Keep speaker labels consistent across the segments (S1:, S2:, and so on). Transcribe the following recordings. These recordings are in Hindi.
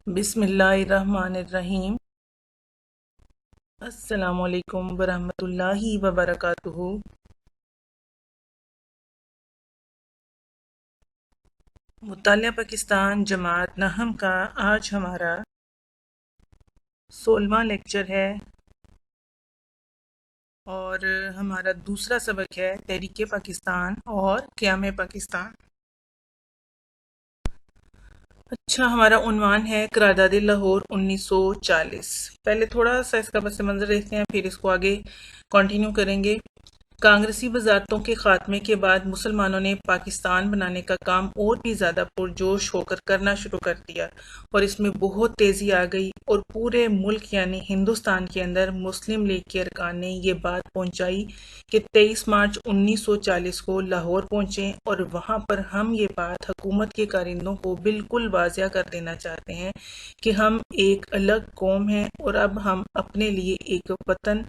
S1: बिस्मिल्लाहिर्रहमानिर्रहीम। अस्सलामुअलैकुम वरहमतुल्लाहि वबरकातुहू। मुतालिया पाकिस्तान जमात नहम का आज हमारा 16वां लेक्चर है और हमारा दूसरा सबक है तहरीक पाकिस्तान और क़याम पाकिस्तान। अच्छा, हमारा उन्वान है करारदाद लाहौर 1940। पहले थोड़ा सा इसका पस मंज़र देखते हैं, फिर इसको आगे कंटिन्यू करेंगे। कांग्रेसी वज़ारतों के ख़ात्मे के बाद मुसलमानों ने पाकिस्तान बनाने का काम और भी ज़्यादा पुरजोश होकर करना शुरू कर दिया और इसमें बहुत तेज़ी आ गई और पूरे मुल्क यानी हिंदुस्तान के अंदर मुस्लिम लीग के अरकान ने ये बात पहुंचाई कि 23 मार्च 1940 को लाहौर पहुंचे और वहां पर हम ये बात हुकूमत के कारिंदों को बिल्कुल वाज़िया कर देना चाहते हैं कि हम एक अलग कौम हैं और अब हम अपने लिए एक वतन,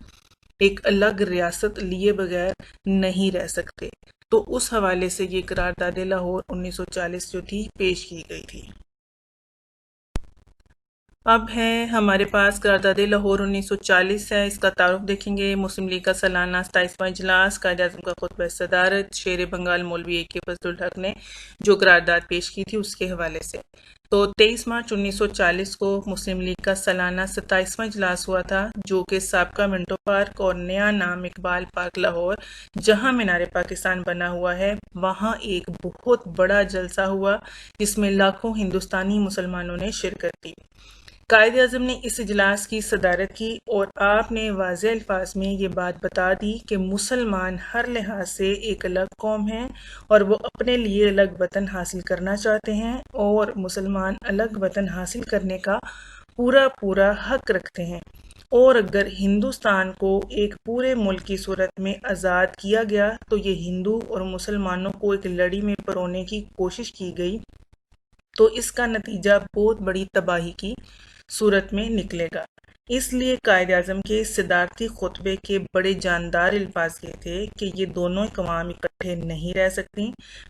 S1: एक अलग रियासत लिए बगैर नहीं रह सकते। तो उस हवाले से ये करारदाद लाहौर 1940 जो थी पेश की गई थी। अब है हमारे पास करारदाद लाहौर 1940 है। इसका तारुफ देखेंगे। मुस्लिम लीग का सालाना 27वां इजलास, कायद आज़म का खुतबा सदारत, शेर बंगाल मौलवी ए.के. फजलुल हक ने जो करारदाद पेश की थी उसके हवाले से। तो 23 मार्च 1940 को मुस्लिम लीग का सालाना 27वां इजलास हुआ था, जो कि साबका मिंटो पार्क और नया नाम इकबाल पार्क लाहौर, जहां मीनार पाकिस्तान बना हुआ है, वहां एक बहुत बड़ा जलसा हुआ जिसमें लाखों हिंदुस्तानी मुसलमानों ने शिरकत की। कायद आज़म ने इस इजलास की सदारत की और आपने वाज़ेह अल्फाज में ये बात बता दी कि मुसलमान हर लिहाज से एक अलग कौम है और वो अपने लिए अलग वतन हासिल करना चाहते हैं और मुसलमान अलग वतन हासिल करने का पूरा पूरा हक रखते हैं। और अगर हिंदुस्तान को एक पूरे मुल्क की सूरत में आज़ाद किया गया तो ये हिंदू और मुसलमानों को एक लड़ी में परोने की कोशिश की गई, तो इसका नतीजा बहुत बड़ी तबाही की सूरत में निकलेगा। इसलिए कायद आज़म के सदारती खुतबे के बड़े जानदार अल्फाज ये थे कि ये दोनों कवाम इकट्ठे नहीं रह सकती,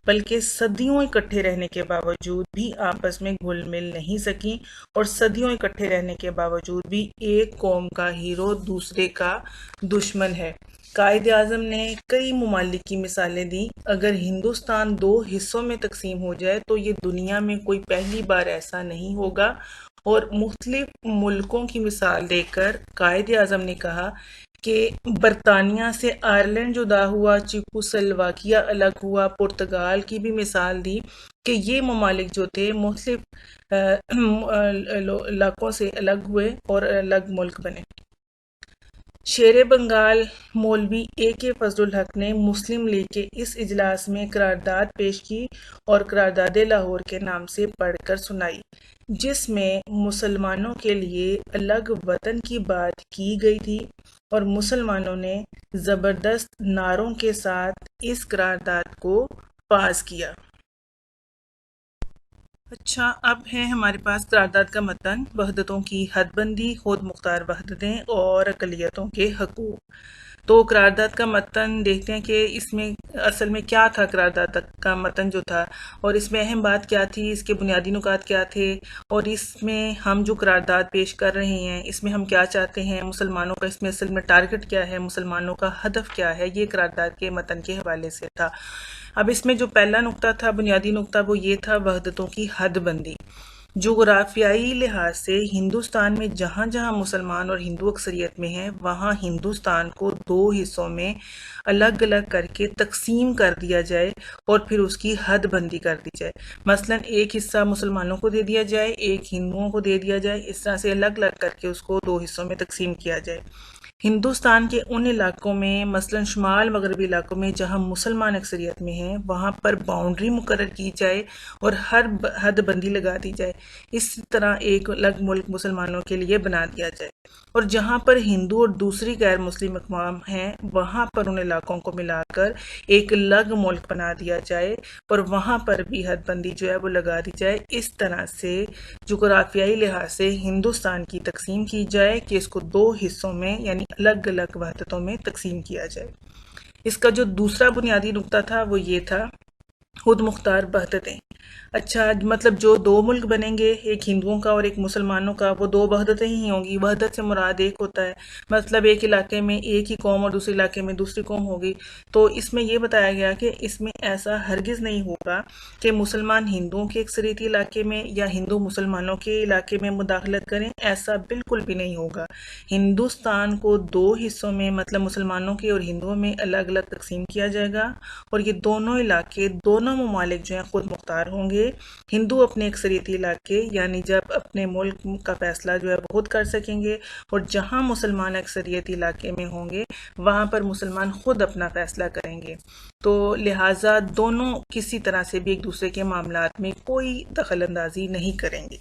S1: बल्कि सदियों इकट्ठे रहने के बावजूद भी आपस में घुल मिल नहीं सकी और सदियों इकट्ठे रहने के बावजूद भी एक कौम का हीरो दूसरे का दुश्मन है। कायद आज़म ने कई ममालिक की मिसालें दी। अगर हिंदुस्तान दो हिस्सों में तकसीम हो जाए तो ये दुनिया में कोई पहली बार ऐसा नहीं होगा। और मुख्तलिफ मुल्कों की मिसाल देकर कायद आज़म ने कहा कि बरतानिया से आयरलैंड जुदा हुआ, चेकोस्लोवाकिया अलग हुआ, पुर्तगाल की भी मिसाल दी कि ये ममालिक जो थे मुख्तलिफ इलाकों से अलग हुए और अलग मुल्क बने। शेर बंगाल मौलवी ए.के. फजलुल हक ने मुस्लिम लीग के इस इजलास में करारदाद पेश की और करारदाद लाहौर के नाम से पढ़कर सुनाई, जिसमें मुसलमानों के लिए अलग वतन की बात की गई थी और मुसलमानों ने ज़बरदस्त नारों के साथ इस करारदाद को पास किया। अच्छा, अब है हमारे पास करारदाद का मतन, वहदतों की हदबंदी, खुद मुख्तार वहदतें और अकलियतों के हकूक़। तो करारदाद का मतन देखते हैं कि इसमें असल में क्या था। करारदाद का मतन जो था और इसमें अहम बात क्या थी, इसके बुनियादी नुकात क्या थे और इसमें हम जो करारदाद पेश कर रहे हैं इसमें हम क्या चाहते हैं, मुसलमानों का इसमें असल में टारगेट क्या है, मुसलमानों का हदफ क्या है, ये करारदाद के मतन के हवाले से था। अब इसमें जो पहला नुक्ता था, बुनियादी नुक्ता, वो ये था वहदतों की हदबंदी। जोग्राफियाई लिहाज से हिंदुस्तान में जहाँ जहाँ मुसलमान और हिंदू अक्सरियत में हैं, वहाँ हिंदुस्तान को दो हिस्सों में अलग अलग करके तकसीम कर दिया जाए और फिर उसकी हदबंदी कर दी जाए। मसलन एक हिस्सा मुसलमानों को दे दिया जाए, एक हिंदुओं को दे दिया जाए, इस तरह से अलग अलग करके उसको दो हिस्सों में तकसीम किया जाए। हिंदुस्तान के उन इलाकों में, मसलन शुमाल मगरबी इलाकों में जहां मुसलमान अक्सरियत में हैं, वहां पर बाउंड्री मुकर्रर की जाए और हर हदबंदी लगा दी जाए। इस तरह एक अलग मुल्क मुसलमानों के लिए बना दिया जाए और जहां पर हिंदू और दूसरी गैर मुस्लिम अक़वाम हैं, वहां पर उन इलाकों को मिलाकर एक अलग मुल्क बना दिया जाए और वहां पर भी हदबंदी जो है वो लगा दी जाए। इस तरह से जोग्राफियाई लिहाज से हिंदुस्तान की तकसीम की जाए कि इसको दो हिस्सों में यानी अलग अलग वहदतों में तकसीम किया जाए। इसका जो दूसरा बुनियादी नुक्ता था वो ये था, खुद मुख्तार वहदतें। अच्छा, मतलब जो दो मुल्क बनेंगे, एक हिंदुओं का और एक मुसलमानों का, वो दो वहदतें ही होंगी। वहदत से मुराद एक होता है, मतलब एक इलाके में एक ही कौम और दूसरे इलाके में दूसरी कौम होगी। तो इसमें ये बताया गया कि इसमें ऐसा हरगिज़ नहीं होगा कि मुसलमान हिंदुओं के अक्सरियती इलाके में या हिंदू मुसलमानों के इलाके में मुदाखलत करें, ऐसा बिल्कुल भी नहीं होगा। हिंदुस्तान को दो हिस्सों में, मतलब मुसलमानों के और हिंदुओं में अलग अलग तकसीम किया जाएगा, और ये दोनों इलाके, दोनों ममालिक जो हैं खुद मुख्तार होंगे। हिंदू अपने अक्सरियती इलाके यानी जब अपने मुल्क का फैसला जो है वो खुद कर सकेंगे, और जहां मुसलमान अक्सरियती इलाके में होंगे वहां पर मुसलमान खुद अपना फैसला करेंगे। तो लिहाजा दोनों किसी तरह से भी एक दूसरे के मामलात में कोई दखल अंदाजी नहीं करेंगे।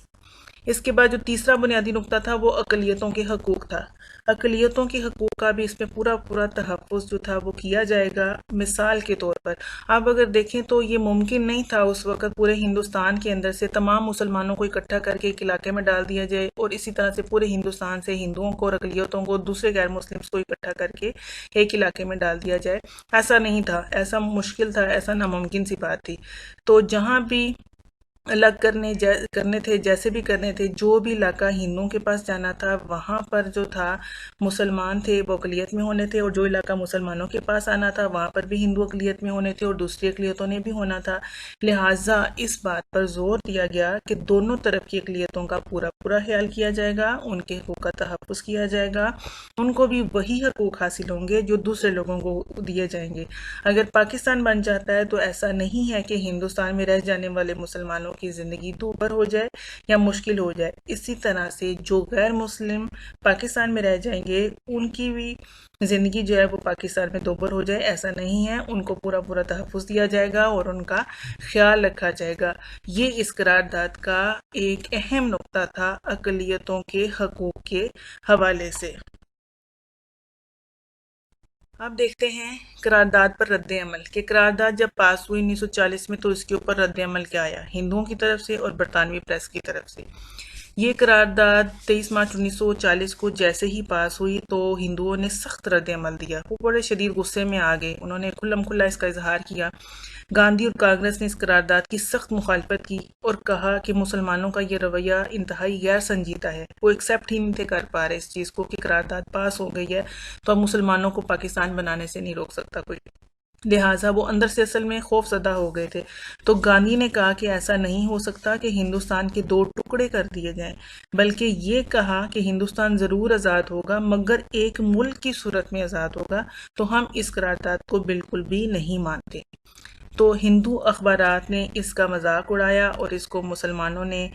S1: इसके बाद जो तीसरा बुनियादी नुकता था वो अकलियतों के हकूक़ था। अकलियतों के हकूक़ का भी इसमें पूरा पूरा तहफ़्फ़ुज़ जो था वो किया जाएगा। मिसाल के तौर पर आप अगर देखें तो ये मुमकिन नहीं था उस वक़्त पूरे हिंदुस्तान के अंदर से तमाम मुसलमानों को इकट्ठा करके एक इलाके में डाल दिया जाए, और इसी तरह से पूरे हिंदुस्तान से हिंदुओं को और अकलियतों को, दूसरे गैर मुस्लिम्स को इकट्ठा करके एक इलाके में डाल दिया जाए। ऐसा नहीं था, ऐसा मुश्किल था, ऐसा नामुमकिन सी बात थी। तो जहाँ भी अलग करने थे, जैसे भी करने थे, जो भी इलाका हिंदुओं के पास जाना था वहाँ पर जो था मुसलमान थे वो अकलियत में होने थे, और जो इलाका मुसलमानों के पास आना था वहाँ पर भी हिंदू अकलियत में होने थे और दूसरी अकलियतों ने भी होना था। लिहाजा इस बात पर जोर दिया गया कि दोनों तरफ की अकलियतों का पूरा पूरा ख्याल किया जाएगा, उनके हकूक़ का तहफ़्फ़ुज़ किया जाएगा, उनको भी वही हकूक़ हासिल होंगे जो दूसरे लोगों को दिए जाएंगे। अगर पाकिस्तान बन जाता है तो ऐसा नहीं है कि हिंदुस्तान में रह जाने वाले मुसलमानों की ज़िंदगी दूभर हो जाए या मुश्किल हो जाए। इसी तरह से जो गैर मुस्लिम पाकिस्तान में रह जाएंगे उनकी भी ज़िंदगी जो है वो पाकिस्तान में दोभर हो जाए, ऐसा नहीं है। उनको पूरा पूरा तहफ़्फ़ुज़ दिया जाएगा और उनका ख्याल रखा जाएगा। ये इस करारदाद का एक अहम नुक्ता था अक़लियतों के हकूक़ के हवाले से। अब देखते हैं करारदाद पर रद्द अमल कि करारदाद जब पास हुई 1940 में तो इसके ऊपर रद्द अमल क्या आया हिंदुओं की तरफ से और बरतानवी प्रेस की तरफ से। ये करारदाद 23 मार्च 1940 को जैसे ही पास हुई तो हिंदुओं ने सख्त रद्द अमल दिया। वो बड़े शदीद गुस्से में आ गए, उन्होंने खुल्लम खुल्ला इसका इजहार किया। गांधी और कांग्रेस ने इस करारदाद की सख्त मुखालफत की और कहा कि मुसलमानों का ये रवैया इंतहाई गैर संजीदा है। वो एक्सेप्ट ही नहीं थे कर पा रहे इस चीज़ को कि करारदाद पास हो गई है तो अब मुसलमानों को पाकिस्तान बनाने से नहीं रोक सकता कोई। लिहाजा वो अंदर से असल में खौफजदा हो गए थे। तो गांधी ने कहा कि ऐसा नहीं हो सकता कि हिंदुस्तान के दो टुकड़े कर दिए जाएं, बल्कि ये कहा कि हिंदुस्तान ज़रूर आज़ाद होगा मगर एक मुल्क की सूरत में आज़ाद होगा। तो हम इस करारदाद को बिल्कुल भी नहीं मानते। तो हिंदू अखबारात ने इसका मजाक उड़ाया और इसको मुसलमानों ने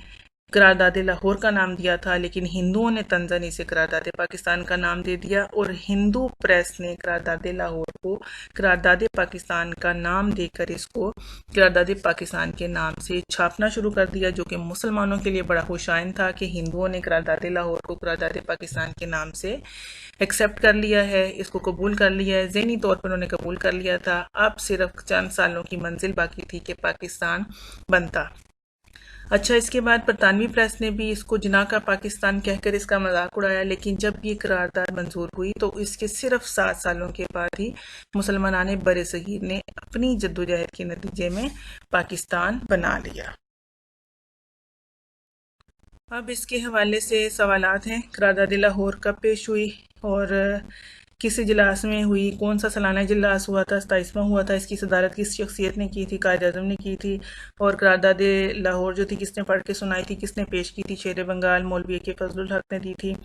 S1: करारदाद लाहौर का नाम दिया था, लेकिन हिंदुओं ने तंजन इसे करारदाद पाकिस्तान का नाम दे दिया, और हिंदू प्रेस ने करारदाद लाहौर को करारदाद पाकिस्तान का नाम देकर इसको करारदाद पाकिस्तान के नाम से छापना शुरू कर दिया, जो कि मुसलमानों के लिए बड़ा खुशाइन था कि हिंदुओं ने करारदाद लाहौर को करारदाद पाकिस्तान के नाम से एक्सेप्ट कर लिया है, इसको कबूल कर लिया है, ज़हनी तौर पर उन्होंने कबूल कर लिया था। अब सिर्फ चंद सालों की मंजिल बाकी थी कि पाकिस्तान बनता। अच्छा, इसके बाद बरतानवी प्रेस ने भी इसको जिना का पाकिस्तान कहकर इसका मजाक उड़ाया, लेकिन जब ये करारदाद मंजूर हुई तो इसके सिर्फ 7 सालों के बाद ही मुसलमानान बर सगीर ने अपनी जद्दोजहद के नतीजे में पाकिस्तान बना लिया। अब इसके हवाले से सवालात हैं। करारदाद लाहौर कब पेश हुई और किस इजलास में हुई, कौन सा सालाना इजलास हुआ था, 27वां हुआ था, इसकी सदारत किस शख्सियत ने की थी, कायद आज़म ने की थी, और करारदाद लाहौर जो थी किसने पढ़ के सुनाई थी, किसने पेश की थी, शेर बंगाल मौलवी के फजलुल हक ने दी थी,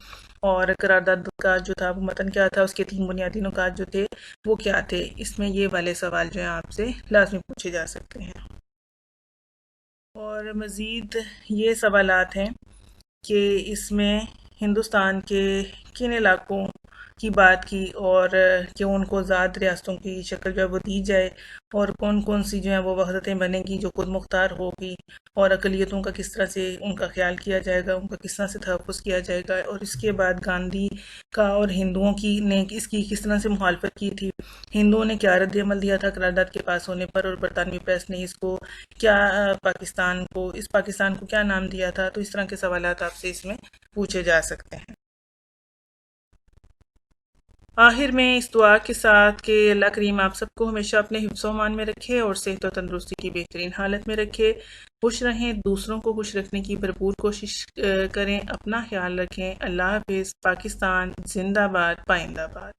S1: और करारदाद का जो था वो मतन क्या था, उसके 3 बुनियादी नुकात जो थे वो क्या थे। इसमें ये वाले सवाल जो हैं आपसे लाजमी पूछे जा सकते हैं। और मज़ीद ये सवालात हैं कि इसमें हिंदुस्तान के किन इलाकों की बात की और कि उनको ज़ात रियासतों की शक्ल जो है वो दी जाए, और कौन कौन सी जो है वो वहदतें बनेंगी जो खुद मुख्तार होगी, और अकलियतों का किस तरह से उनका ख्याल किया जाएगा, उनका किस तरह से तहफ़्फ़ुज़ किया जाएगा, और इसके बाद गांधी का और हिंदुओं की ने इसकी किस तरह से मुखालफत की थी, हिंदुओं ने क्या रद्द अमल दिया था करारदाद के पास होने पर, और बरतानवी प्रेस ने इसको क्या इस पाकिस्तान को क्या नाम दिया था। तो इस तरह के सवालात आपसे इसमें पूछे जा सकते हैं। आखिर में इस दुआ के साथ कि अल्लाह करीम आप सबको हमेशा अपने हिफ्ज़-ओ-मान में रखे और सेहत और तंदुरुस्ती की बेहतरीन हालत में रखे। खुश रहें, दूसरों को खुश रखने की भरपूर कोशिश करें। अपना ख्याल रखें। अल्लाह हाफ़िज़। पाकिस्तान ज़िंदाबाद, पाइंदाबाद।